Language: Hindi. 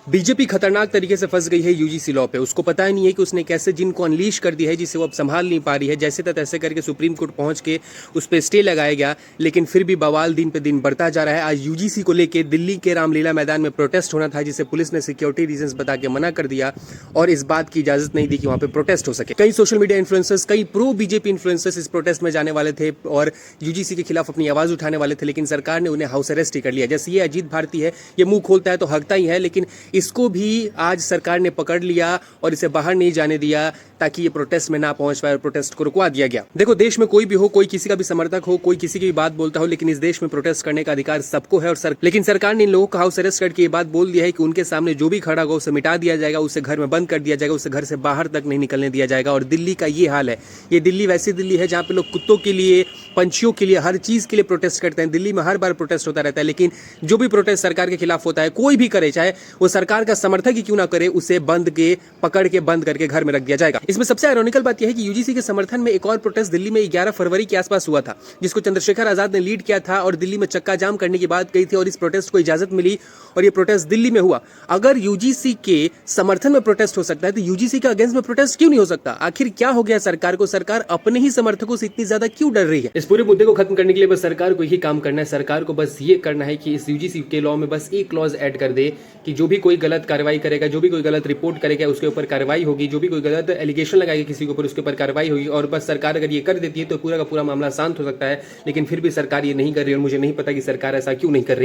बीजेपी खतरनाक तरीके से फंस गई है यूजीसी लॉ पे। उसको पता ही नहीं है कि उसने कैसे जिनको अनलीश कर दिया है, जिसे वो अब संभाल नहीं पा रही है। जैसे तैसे करके सुप्रीम कोर्ट पहुंच के उस पर स्टे लगाया गया, लेकिन फिर भी बवाल दिन पे दिन बढ़ता जा रहा है। आज यूजीसी को लेकर दिल्ली के रामलीला मैदान में प्रोटेस्ट होना था, जिसे पुलिस ने सिक्योरिटी रीजंस बता के मना कर दिया और इस बात की इजाजत नहीं दी कि वहां पे प्रोटेस्ट हो सके। कई सोशल मीडिया इन्फ्लुएंसर्स, कई प्रो बीजेपी इन्फ्लुएंसर्स इस प्रोटेस्ट में जाने वाले थे और यूजीसी के खिलाफ अपनी आवाज उठाने वाले थे, लेकिन सरकार ने उन्हें हाउस अरेस्ट ही कर लिया। जैसे ये अजीत भारती है, ये मुंह खोलता है तो हकता ही है, लेकिन इसको भी आज सरकार ने पकड़ लिया और इसे बाहर नहीं जाने दिया ताकि ये प्रोटेस्ट में ना पहुंच पाए और प्रोटेस्ट को रुकवा दिया गया। देखो, देश में कोई भी हो, कोई किसी का भी समर्थक हो, कोई किसी की भी बात बोलता हो, लेकिन इस देश में प्रोटेस्ट करने का अधिकार सबको है। और लेकिन सरकार ने इन लोगों को हाउस अरेस्ट करके ये बात बोल दिया है कि उनके सामने जो भी खड़ा होगा उसे मिटा दिया जाएगा, उसे घर में बंद कर दिया जाएगा, उसे घर से बाहर तक नहीं निकलने दिया जाएगा। और दिल्ली का ये हाल है। ये दिल्ली वैसी दिल्ली है जहां पे लोग कुत्तों के लिए, पंछियों के लिए, हर चीज के लिए प्रोटेस्ट करते हैं। दिल्ली में हर बार प्रोटेस्ट होता रहता है, लेकिन जो भी प्रोटेस्ट सरकार के खिलाफ होता है, कोई भी करे, चाहे वो सरकार का समर्थक ही क्यों ना करे, उसे बंद के पकड़ के बंद करके घर में रख दिया जाएगा। इसमें सबसे आयरॉनिकल बात यह है कि यूजीसी के समर्थन में एक और प्रोटेस्ट दिल्ली में 11 फरवरी के आसपास हुआ था, जिसको चंद्रशेखर आजाद ने लीड किया था और दिल्ली में चक्का जाम करने की बात कही थी और इस प्रोटेस्ट को इजाजत मिली और ये प्रोटेस्ट दिल्ली में हुआ। अगर यूजीसी के समर्थन में प्रोटेस्ट हो सकता है तो यूजीसी के अगेंस्ट में प्रोटेस्ट क्यों नहीं हो सकता? आखिर क्या हो गया सरकार को? सरकार अपने ही समर्थकों से इतनी ज्यादा क्यों डर रही है? इस पूरे मुद्दे को खत्म करने के लिए बस सरकार को यही काम करना है। सरकार को बस ये करना है कि इस यूजीसी के लॉ में बस एक क्लॉज ऐड कर दे कि जो भी कोई गलत कार्रवाई करेगा, जो भी कोई गलत रिपोर्ट करेगा, उसके ऊपर कार्रवाई होगी, जो भी कोई गलत एलिगेशन लगाएगा किसी के ऊपर, उसके ऊपर कार्रवाई होगी। और बस सरकार अगर ये कर देती है तो पूरा का पूरा मामला शांत हो सकता है, लेकिन फिर भी सरकार ये नहीं कर रही और मुझे नहीं पता कि सरकार ऐसा क्यों नहीं कर रही।